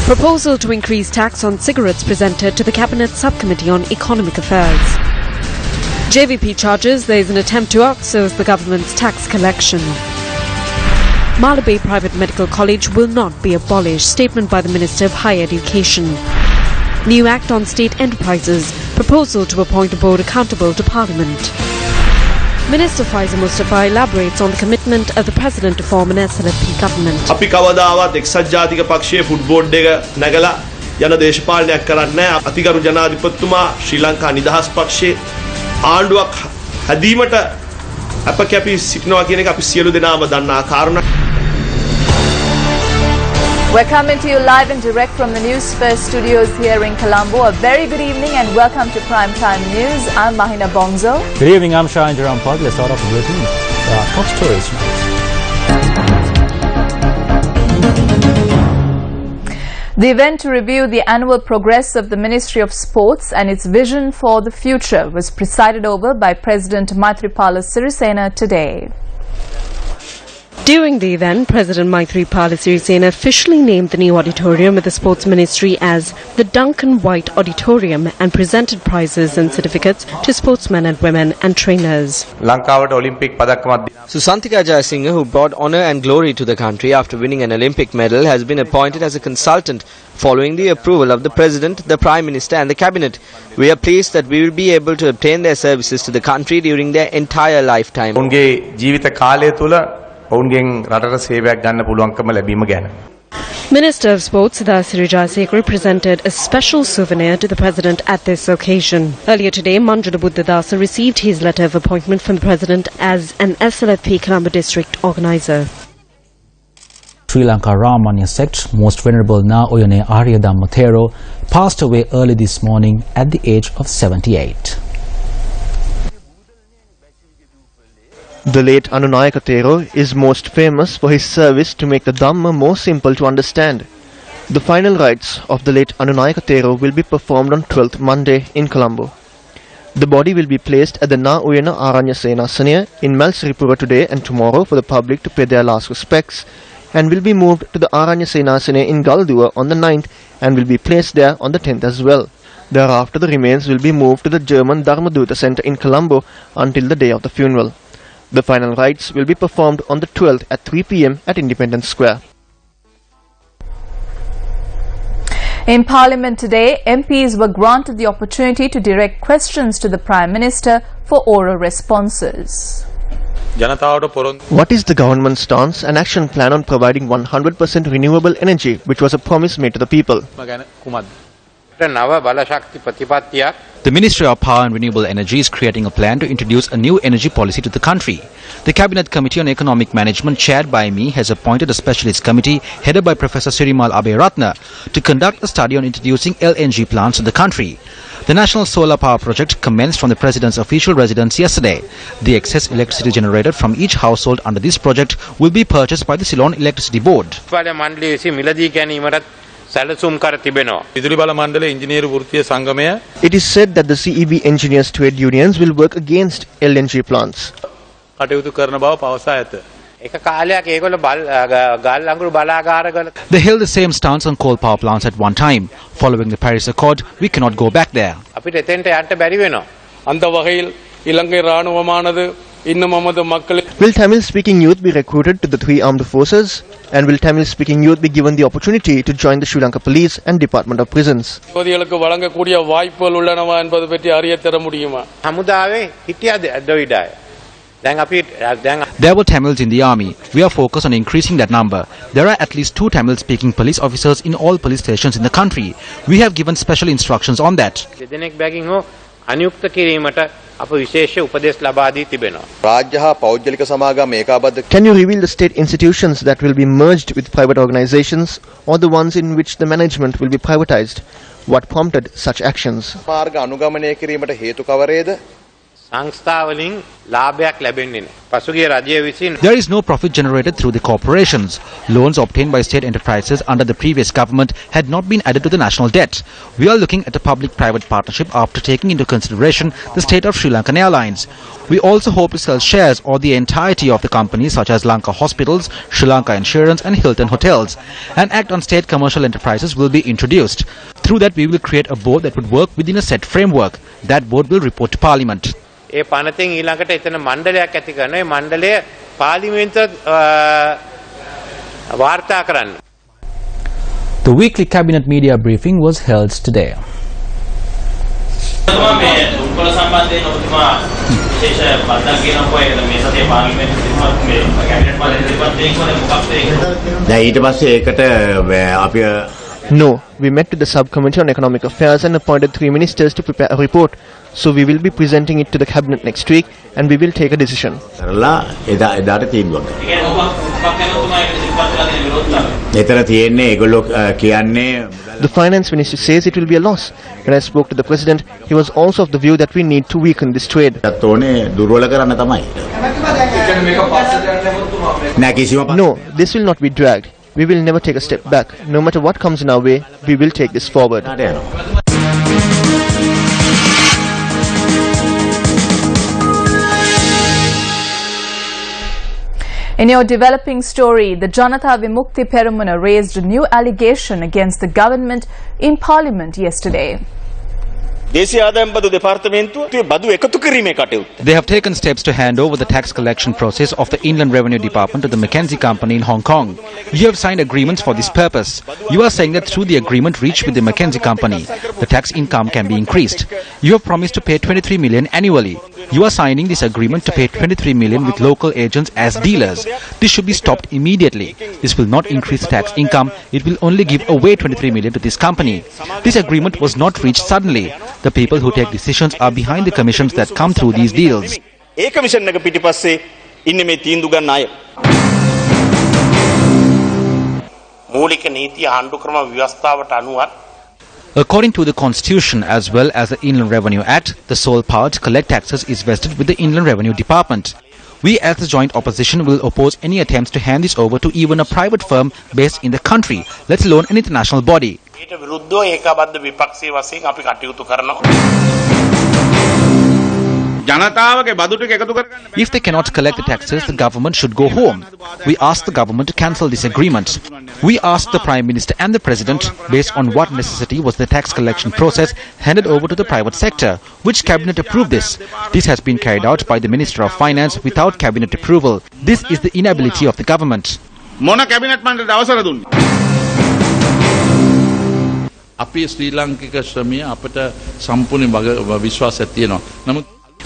Proposal to increase tax on cigarettes presented to the Cabinet Subcommittee on Economic Affairs. JVP charges there is an attempt to outsource the government's tax collection. Malabay Private Medical College will not be abolished. Statement by the Minister of Higher Education. New Act on State Enterprises. Proposal to appoint a board accountable to Parliament. Minister Faisal Mustafa elaborates on the commitment of the President to form an SLFP government. අපි කවදාවත් එක්සත් ජාතික පක්ෂයේ football එක නැගලා යන දේශපාලනයක් කරන්නේ නැහැ. අතිගරු ජනාධිපතිතුමා ශ්‍රී ලංකා නිදහස් පක්ෂයේ ආණ්ඩුවක් හැදීමට අපකැපී සිටිනවා කියන එක අපි සියලු දෙනාම දන්නා කාරණා. We're coming to you live and direct from the Newsfirst studios here in Colombo. A very good evening and welcome to Primetime News. I'm Mahina Bongzo. Good evening, I'm Shahan Jarampad. Let's start off with bulletin. Top stories now. The event to review the annual progress of the Ministry of Sports and its vision for the future was presided over by President Maithripala Sirisena today. During the event, President Maithripala Sirisena officially named the new auditorium of the Sports Ministry as the Duncan White Auditorium and presented prizes and certificates to sportsmen and women and trainers. Lanka Olympic Susantika Jayasinghe, who brought honour and glory to the country after winning an Olympic medal, has been appointed as a consultant following the approval of the President, the Prime Minister and the Cabinet. We are pleased that we will be able to obtain their services to the country during their entire lifetime. Minister of Sports Siddharth Jayasekara presented a special souvenir to the President at this occasion. Earlier today, Manjula Buddhadasa received his letter of appointment from the President as an SLFP Colombo District organiser. Sri Lanka Ramanya sect, Most Venerable Na Oyone Arya Dhammathero, passed away early this morning at the age of 78. The late Anunayaka Thero is most famous for his service to make the Dhamma more simple to understand. The final rites of the late Anunayaka Thero will be performed on 12th Monday in Colombo. The body will be placed at the Na Uyana Aranya Senasaniya in Malsripura today and tomorrow for the public to pay their last respects, and will be moved to the Aranya Senasaniya in Galduwa on the 9th and will be placed there on the 10th as well. Thereafter the remains will be moved to the German Dharmaduta Centre in Colombo until the day of the funeral. The final rites will be performed on the 12th at 3 p.m. at Independence Square. In Parliament today, MPs were granted the opportunity to direct questions to the Prime Minister for oral responses. What is the government's stance and action plan on providing 100% renewable energy, which was a promise made to the people? The Ministry of Power and Renewable Energy is creating a plan to introduce a new energy policy to the country. The Cabinet Committee on Economic Management, chaired by me, has appointed a specialist committee headed by Professor Sirimal Abeyaratne to conduct a study on introducing LNG plants to the country. The National Solar Power Project commenced from the President's official residence yesterday. The excess electricity generated from each household under this project will be purchased by the Ceylon Electricity Board. It is said that the CEB engineers trade unions will work against LNG plants. They held the same stance on coal power plants at one time. Following the Paris Accord, we cannot go back there. Will Tamil-speaking youth be recruited to the three armed forces? And will Tamil-speaking youth be given the opportunity to join the Sri Lanka Police and Department of Prisons? There were Tamils in the army. We are focused on increasing that number. There are at least 2 Tamil-speaking police officers in all police stations in the country. We have given special instructions on that. Can you reveal the state institutions that will be merged with private organizations or the ones in which the management will be privatized? What prompted such actions? සංස්ථාවලින් ලාභයක් ලැබෙන්නේ නැහැ. පසුගිය රජය විසින් There is no profit generated through the corporations. Loans obtained by state enterprises under the previous government had not been added to the national debt. We are looking at a public-private partnership after taking into consideration the state of Sri Lankan Airlines. We also hope to sell shares or the entirety of the companies such as Lanka Hospitals, Sri Lanka Insurance and Hilton Hotels. An act on state commercial enterprises will be introduced. Through that we will create a board that would work within a set framework. That board will report to Parliament. ඒ පනතෙන් ඊළඟට එතන මණ්ඩලයක් ඇති කරන ඒ මණ්ඩලය පාර්ලිමේන්තුවට වාර්තා කරන්න. The weekly cabinet media briefing was held today. No, we met with the subcommittee on economic affairs and appointed 3 ministers to prepare a report. So we will be presenting it to the cabinet next week and we will take a decision. The finance minister says it will be a loss. When I spoke to the president, he was also of the view that we need to weaken this trade. No, this will not be dragged. We will never take a step back. No matter what comes in our way, we will take this forward. In your developing story, the Janata Vimukti Peramuna raised a new allegation against the government in Parliament yesterday. They have taken steps to hand over the tax collection process of the Inland Revenue Department to the McKinsey company in Hong Kong. You have signed agreements for this purpose. You are saying that through the agreement reached with the McKinsey company, the tax income can be increased. You have promised to pay 23 million annually. You are signing this agreement to pay 23 million with local agents as dealers. This should be stopped immediately. This will not increase the tax income. It will only give away 23 million to this company. This agreement was not reached suddenly. The people who take decisions are behind the commissions that come through these deals. According to the Constitution as well as the Inland Revenue Act, the sole power to collect taxes is vested with the Inland Revenue Department. We as the joint opposition will oppose any attempts to hand this over to even a private firm based in the country, let alone an international body. If they cannot collect the taxes, the government should go home. We ask the government to cancel this agreement. We ask the Prime Minister and the President, based on what necessity was the tax collection process handed over to the private sector? Which cabinet approved this? This has been carried out by the Minister of Finance without cabinet approval. This is the inability of the government.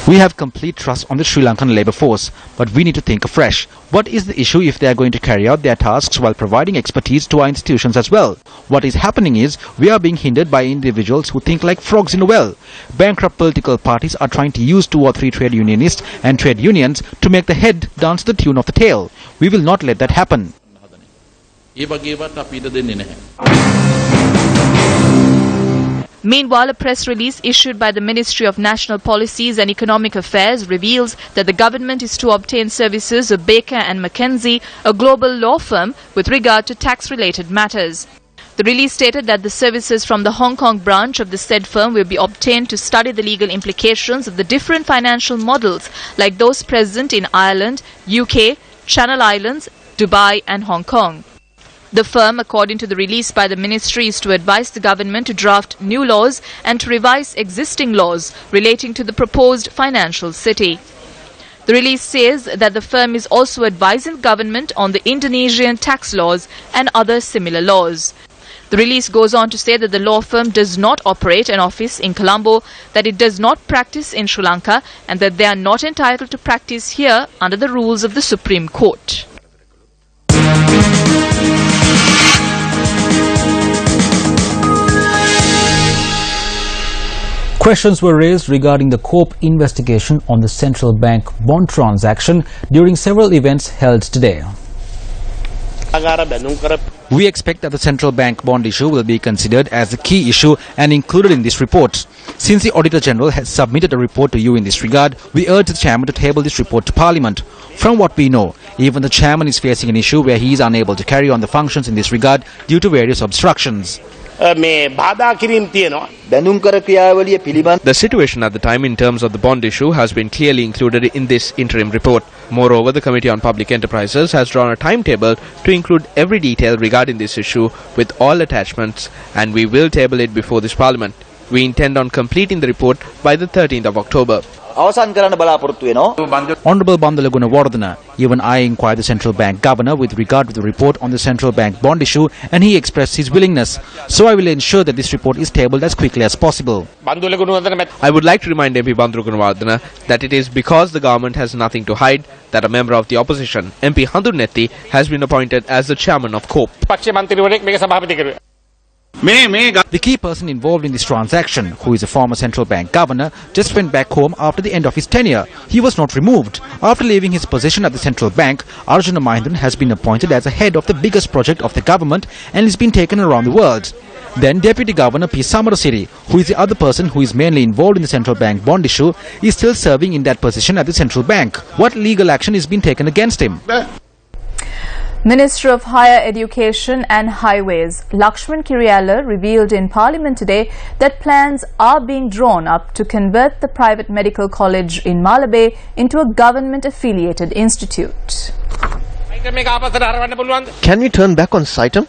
We have complete trust on the Sri Lankan labour force, but we need to think afresh. What is the issue if they are going to carry out their tasks while providing expertise to our institutions as well? What is happening is we are being hindered by individuals who think like frogs in a well. Bankrupt political parties are trying to use 2 or 3 trade unionists and trade unions to make the head dance to the tune of the tail. We will not let that happen. Meanwhile, a press release issued by the Ministry of National Policies and Economic Affairs reveals that the government is to obtain services of Baker and McKenzie, a global law firm, with regard to tax-related matters. The release stated that the services from the Hong Kong branch of the said firm will be obtained to study the legal implications of the different financial models like those present in Ireland, UK, Channel Islands, Dubai and Hong Kong. The firm, according to the release by the ministry, is to advise the government to draft new laws and to revise existing laws relating to the proposed financial city. The release says that the firm is also advising the government on the Indonesian tax laws and other similar laws. The release goes on to say that the law firm does not operate an office in Colombo, that it does not practice in Sri Lanka, and that they are not entitled to practice here under the rules of the Supreme Court. Questions were raised regarding the COPE investigation on the central bank bond transaction during several events held today. We expect that the central bank bond issue will be considered as a key issue and included in this report. Since the Auditor General has submitted a report to you in this regard, we urge the Chairman to table this report to Parliament. From what we know, even the Chairman is facing an issue where he is unable to carry on the functions in this regard due to various obstructions. The situation at the time in terms of the bond issue has been clearly included in this interim report. Moreover, the Committee on Public Enterprises has drawn a timetable to include every detail regarding this issue with all attachments, and we will table it before this Parliament. We intend on completing the report by the 13th of October. Honorable Bandalaguna Wardana, even I inquired the central bank governor with regard to the report on the central bank bond issue, and he expressed his willingness. So I will ensure that this report is tabled as quickly as possible. I would like to remind MP Bandalaguna Wardana that it is because the government has nothing to hide that a member of the opposition, MP Handunetti, has been appointed as the chairman of COPE. The key person involved in this transaction, who is a former central bank governor, just went back home after the end of his tenure. He was not removed. After leaving his position at the central bank, Arjuna Mahindan has been appointed as a head of the biggest project of the government and is being taken around the world. Then Deputy Governor P. Samarasiri, who is the other person who is mainly involved in the central bank bond issue, is still serving in that position at the central bank. What legal action is being taken against him? Minister of Higher Education and Highways Lakshman Kiriyala revealed in Parliament today that plans are being drawn up to convert the private medical college in Malabe into a government-affiliated institute. Can we turn back on Saitam?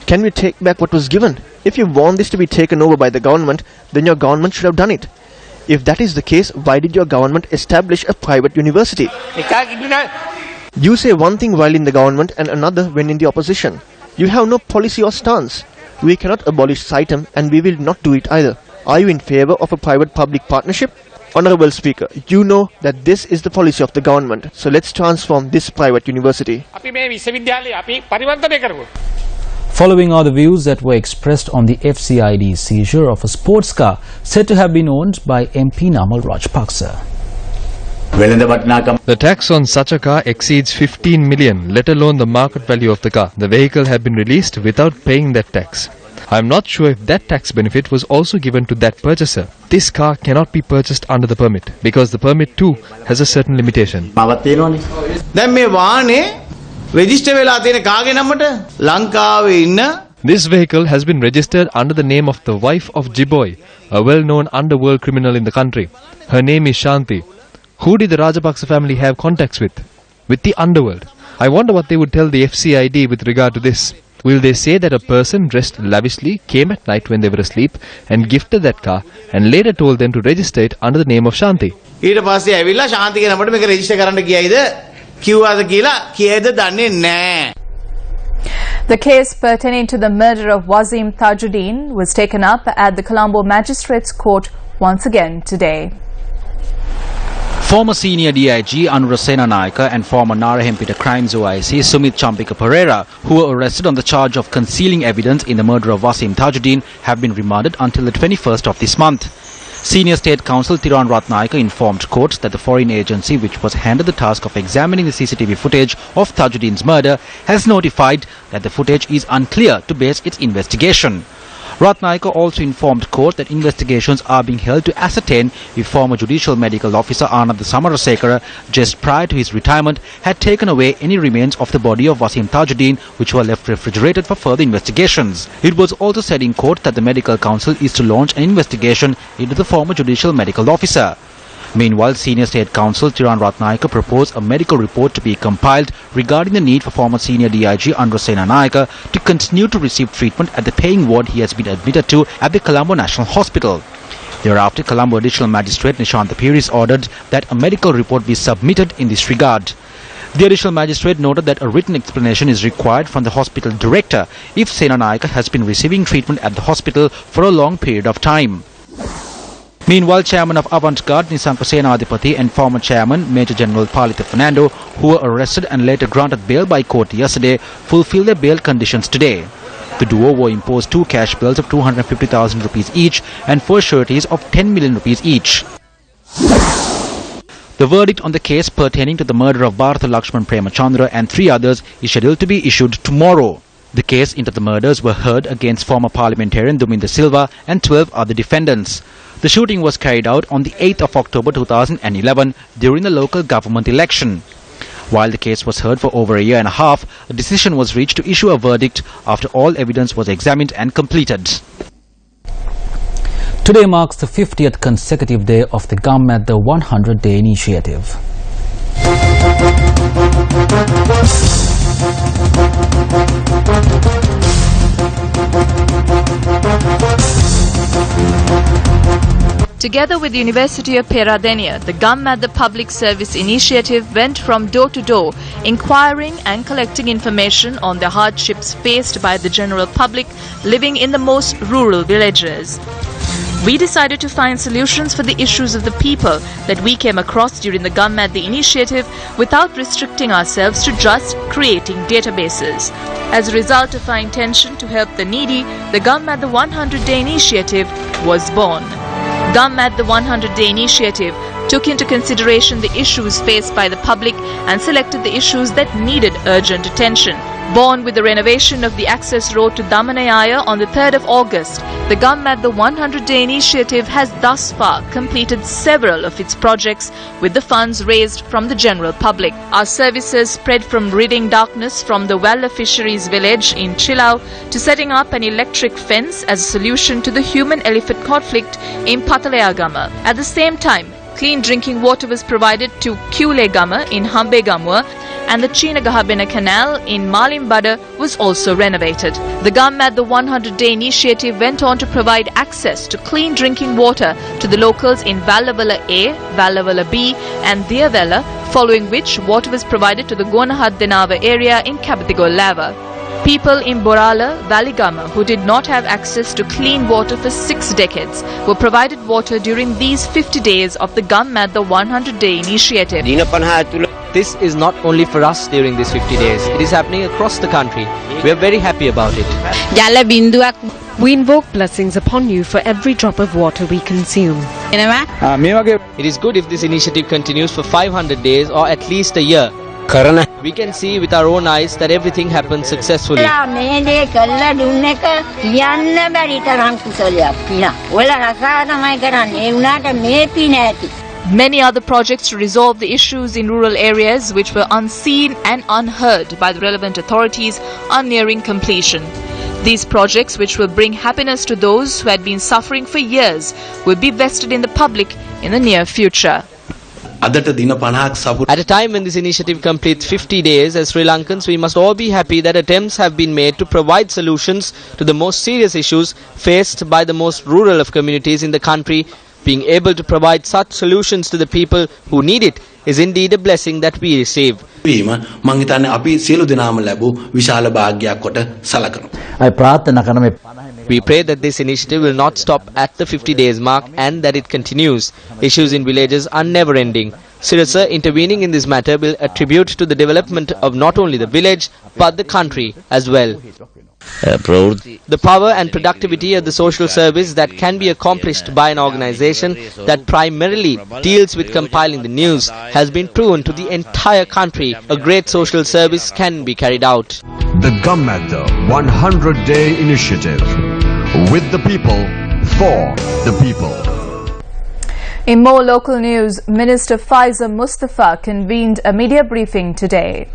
Can we take back what was given? If you want this to be taken over by the government, then your government should have done it. If that is the case, why did your government establish a private university? You say one thing while in the government and another when in the opposition. You have no policy or stance. We cannot abolish Saitam and we will not do it either. Are you in favour of a private-public partnership? Honourable Speaker, you know that this is the policy of the government. So let's transform this private university. Following are the views that were expressed on the FCID seizure of a sports car said to have been owned by MP Namal Rajapaksa. The tax on such a car exceeds 15 million, let alone the market value of the car. The vehicle had been released without paying that tax. I am not sure if that tax benefit was also given to that purchaser. This car cannot be purchased under the permit because the permit too has a certain limitation. This vehicle has been registered under the name of the wife of Jiboy, a well-known underworld criminal in the country. Her name is Shanti. Who did the Rajapaksa family have contacts with? With the underworld. I wonder what they would tell the FCID with regard to this. Will they say that a person dressed lavishly came at night when they were asleep and gifted that car and later told them to register it under the name of Shanti? The case pertaining to the murder of Wasim Tajuddin was taken up at the Colombo Magistrates Court once again today. Former senior DIG Anurasena Naika and former Narahempita Crimes OIC Sumit Champika Pereira, who were arrested on the charge of concealing evidence in the murder of Wasim Tajuddin, have been remanded until the 21st of this month. Senior State Counsel Tiran Ratnaika informed courts that the foreign agency which was handed the task of examining the CCTV footage of Tajuddin's murder has notified that the footage is unclear to base its investigation. Ratnaika also informed court that investigations are being held to ascertain if former Judicial Medical Officer Anand Samarasekara, just prior to his retirement, had taken away any remains of the body of Wasim Tajuddin which were left refrigerated for further investigations. It was also said in court that the Medical Council is to launch an investigation into the former Judicial Medical Officer. Meanwhile, Senior State Counsel Tiran Ratnaika proposed a medical report to be compiled regarding the need for former Senior DIG Anurasena Naika to continue to receive treatment at the paying ward he has been admitted to at the Colombo National Hospital. Thereafter, Colombo Additional Magistrate Nishanta Piris ordered that a medical report be submitted in this regard. The Additional Magistrate noted that a written explanation is required from the hospital director if Sena Naika has been receiving treatment at the hospital for a long period of time. Meanwhile, Chairman of Avantgarde Nisanka Senadipati and former Chairman Major General Palita Fernando, who were arrested and later granted bail by court yesterday, fulfilled their bail conditions today. The duo were imposed 2 cash bills of 250,000 rupees each and 4 sureties of 10 million rupees each. The verdict on the case pertaining to the murder of Bharata Lakshman Premachandra and 3 others is scheduled to be issued tomorrow. The case into the murders were heard against former parliamentarian Duminda Silva and 12 other defendants. The shooting was carried out on the 8th of October 2011 during the local government election. While the case was heard for over a year and a half, a decision was reached to issue a verdict after all evidence was examined and completed. Today marks the 50th consecutive day of the Gum at the 100-day initiative. Together with the University of Peradeniya, the Gum at the Public Service Initiative went from door to door, inquiring and collecting information on the hardships faced by the general public living in the most rural villages. We decided to find solutions for the issues of the people that we came across during the Gum at the initiative without restricting ourselves to just creating databases. As a result of our intention to help the needy, the Gum at the 100-day initiative was born. Gum at the 100-day initiative took into consideration the issues faced by the public and selected the issues that needed urgent attention. Born with the renovation of the access road to Damanayaya on the 3rd of August, the Gum at the 100-day initiative has thus far completed several of its projects with the funds raised from the general public. Our services spread from ridding darkness from the Walla Fisheries village in Chilau to setting up an electric fence as a solution to the human-elephant conflict in Patalaya-Gama. At the same time, clean drinking water was provided to Kule-Gama in Hambe-Gamua, and the Chinagahabena Canal in Malimbada was also renovated. The Gum at the 100-day initiative went on to provide access to clean drinking water to the locals in Vallavala A, Vallavala B and Diyavella, following which water was provided to the Gonahad-Denava area in Kabatigol-Lava. People in Borala, Valigama who did not have access to clean water for 6 decades were provided water during these 50 days of the Gum at the 100-day initiative. This is not only for us during these 50 days, it is happening across the country. We are very happy about it. We invoke blessings upon you for every drop of water we consume. It is good if this initiative continues for 500 days or at least a year. We can see with our own eyes that everything happens successfully. Many other projects to resolve the issues in rural areas which were unseen and unheard by the relevant authorities are nearing completion. These projects, which will bring happiness to those who had been suffering for years, will be vested in the public in the near future. At a time when this initiative completes 50 days, as Sri Lankans, we must all be happy that attempts have been made to provide solutions to the most serious issues faced by the most rural of communities in the country. Being able to provide such solutions to the people who need it is indeed a blessing that we receive. We pray that this initiative will not stop at the 50 days mark and that it continues. Issues in villages are never ending. Sirasa intervening in this matter will attribute to the development of not only the village but the country as well. The power and productivity of the social service that can be accomplished by an organization that primarily deals with compiling the news has been proven to the entire country. A great social service can be carried out. The Gum at the 100-day initiative. With the people, for the people. In more local news, Minister Faiza Mustafa convened a media briefing today.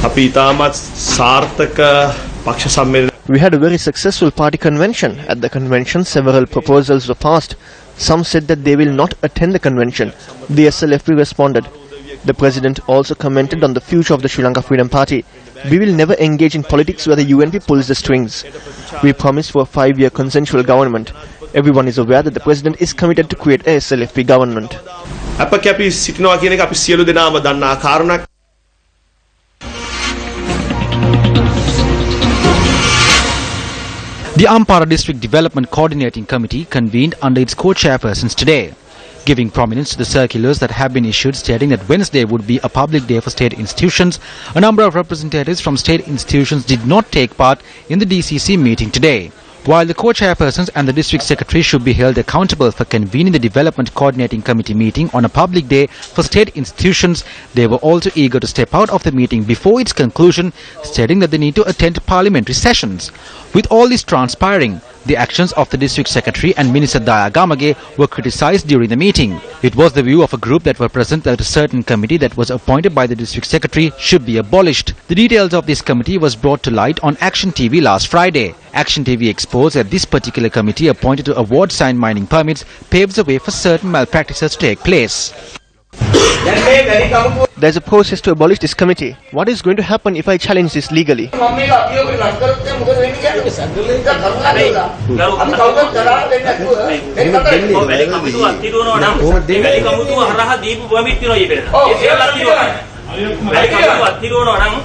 We had a very successful party convention. At the convention, several proposals were passed. Some said that they will not attend the convention. The SLFP responded. The President also commented on the future of the Sri Lanka Freedom Party. We will never engage in politics where the UNP pulls the strings. We promise for a 5-year consensual government. Everyone is aware that the President is committed to create a SLFP government. The Ampara District Development Coordinating Committee convened under its co-chairpersons today, giving prominence to the circulars that have been issued stating that Wednesday would be a public day for state institutions. A number of representatives from state institutions did not take part in the DCC meeting today. While the co-chairpersons and the district secretary should be held accountable for convening the Development Coordinating Committee meeting on a public day for state institutions, they were also eager to step out of the meeting before its conclusion, stating that they need to attend parliamentary sessions. With all this transpiring, the actions of the district secretary and Minister Daya Gamage were criticised during the meeting. It was the view of a group that were present that a certain committee that was appointed by the district secretary should be abolished. The details of this committee was brought to light on Action TV last Friday. Action TV exposed that this particular committee appointed to award sand mining permits paves the way for certain malpractices to take place. There's a process to abolish this committee. What is going to happen if I challenge this legally?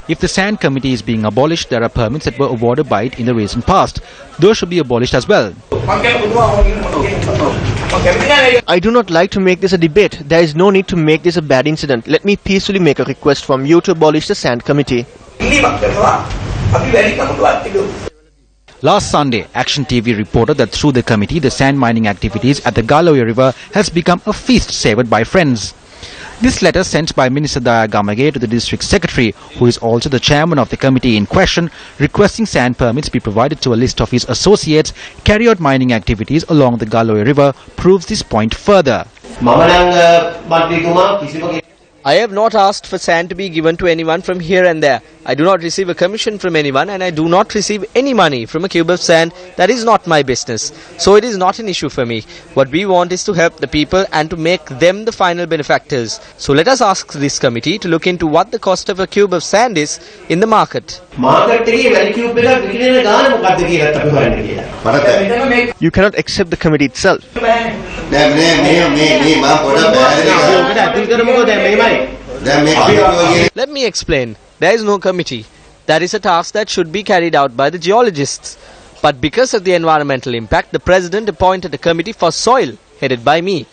If the sand committee is being abolished, there are permits that were awarded by it in the recent past. Those should be abolished as well. I do not like to make this a debate. There is no need to make this a bad incident. Let me peacefully make a request from you to abolish the sand committee. Last Sunday, Action TV reported that through the committee, the sand mining activities at the Galoya River has become a feast savoured by friends. This letter sent by Minister Daya Gamage to the district secretary, who is also the chairman of the committee in question, requesting sand permits be provided to a list of his associates carry out mining activities along the Galoya River, proves this point further. I have not asked for sand to be given to anyone from here and there. I do not receive a commission from anyone, and I do not receive any money from a cube of sand. That is not my business. So it is not an issue for me. What we want is to help the people and to make them the final benefactors. So let us ask this committee to look into what the cost of a cube of sand is in the market. You cannot accept the committee itself. Let me explain. There is no committee. That is a task that should be carried out by the geologists. But because of the environmental impact, the president appointed a committee for soil, headed by me.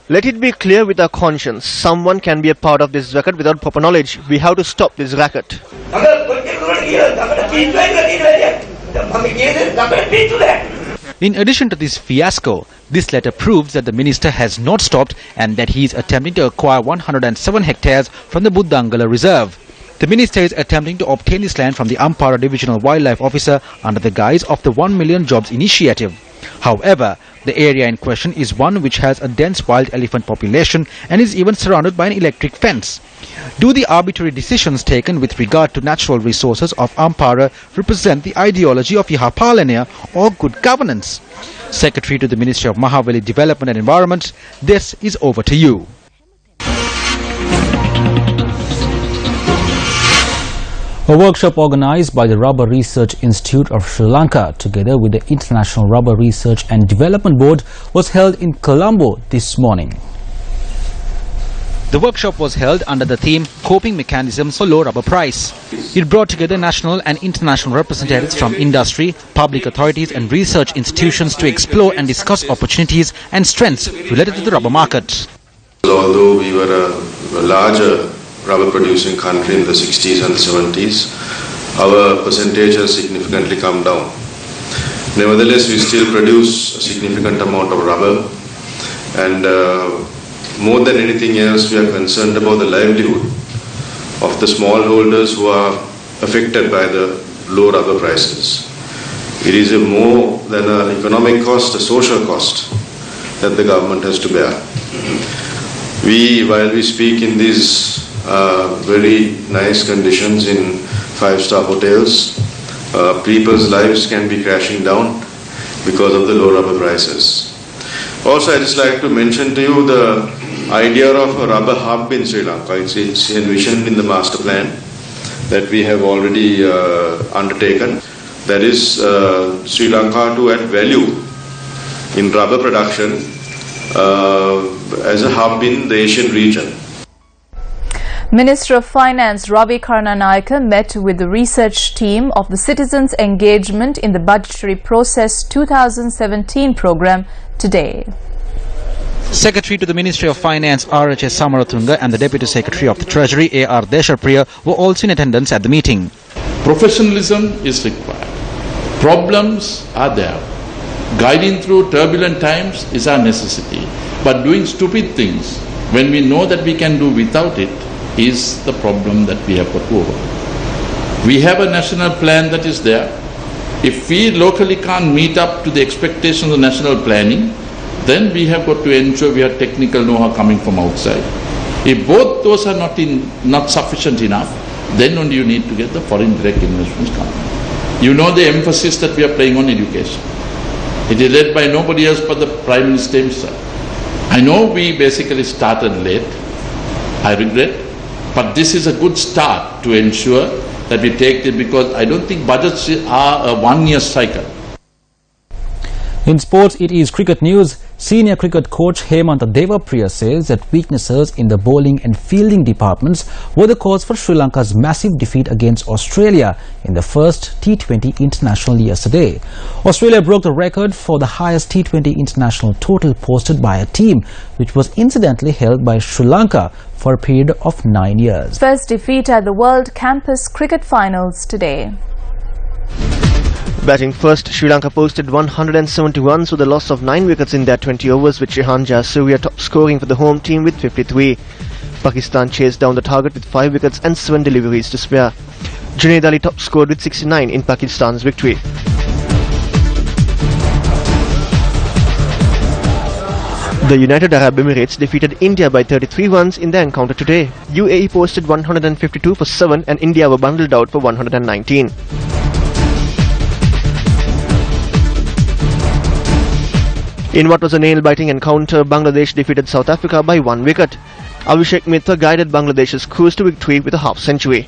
Let it be clear with our conscience. Someone can be a part of this racket without proper knowledge. We have to stop this racket. In addition to this fiasco, this letter proves that the minister has not stopped and that he is attempting to acquire 107 hectares from the Budangala Reserve. The minister is attempting to obtain this land from the Ampara Divisional Wildlife Officer under the guise of the 1 Million Jobs Initiative. However, the area in question is one which has a dense wild elephant population and is even surrounded by an electric fence. Do the arbitrary decisions taken with regard to natural resources of Ampara represent the ideology of Yahapalania or good governance? Secretary to the Ministry of Mahaveli Development and Environment, this is over to you. A workshop organized by the Rubber Research Institute of Sri Lanka together with the International Rubber Research and Development Board was held in Colombo this morning. The workshop was held under the theme Coping Mechanisms for Low Rubber Price. It brought together national and international representatives from industry, public authorities and research institutions to explore and discuss opportunities and strengths related to the rubber market. Although we were a larger rubber producing country in the 60s and 70s, our percentage has significantly come down. Nevertheless, we still produce a significant amount of rubber, and more than anything else, we are concerned about the livelihood of the smallholders who are affected by the low rubber prices. It is a more than an economic cost, a social cost that the government has to bear. While we speak in these very nice conditions in 5-star hotels, people's lives can be crashing down because of the low rubber prices. Also, I'd just like to mention to you the idea of a rubber hub in Sri Lanka. It's envisioned in the master plan that we have already undertaken. That is Sri Lanka to add value in rubber production as a hub in the Asian region. Minister of Finance Ravi Karnanayaka met with the research team of the Citizens Engagement in the Budgetary Process 2017 program today. Secretary to the Ministry of Finance R.H.S. Samarathunga and the Deputy Secretary of the Treasury A.R. Deshapriya were also in attendance at the meeting. Professionalism is required. Problems are there. Guiding through turbulent times is our necessity. But doing stupid things when we know that we can do without it is the problem that we have got over. We have a national plan that is there. If we locally can't meet up to the expectations of national planning, then we have got to ensure we have technical know-how coming from outside. If both those are not sufficient enough, then only you need to get the foreign direct investments coming. You know the emphasis that we are playing on education. It is led by nobody else but the Prime Minister himself. I know we basically started late, I regret, but this is a good start to ensure that we take it, because I don't think budgets are a one-year cycle. In sports, it is cricket news. Senior cricket coach Hemanta Devapriya says that weaknesses in the bowling and fielding departments were the cause for Sri Lanka's massive defeat against Australia in the first T20 international yesterday. Australia broke the record for the highest T20 international total posted by a team, which was incidentally held by Sri Lanka for a period of 9 years. First defeat at the World Campus Cricket Finals today. Batting first, Sri Lanka posted 170 runs with a loss of 9 wickets in their 20 overs, with Rehan Jayasuriya top scoring for the home team with 53. Pakistan chased down the target with 5 wickets and 7 deliveries to spare. Junaid Ali top scored with 69 in Pakistan's victory. The United Arab Emirates defeated India by 33 runs in their encounter today. UAE posted 152 for 7 and India were bundled out for 119. In what was a nail-biting encounter, Bangladesh defeated South Africa by 1 wicket. Abhishek Mitra guided Bangladesh's cruise to victory with a half-century.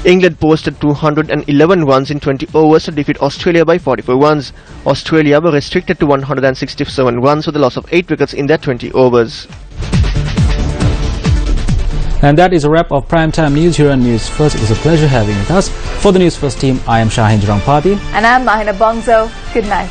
England posted 211 runs in 20 overs to defeat Australia by 44 runs. Australia were restricted to 167 runs with a loss of 8 wickets in their 20 overs. And that is a wrap of Primetime News here on News First. It was a pleasure having you with us. For the News First team, I am Shahin Jurangpati. And I'm Mahina Bongzo. Good night.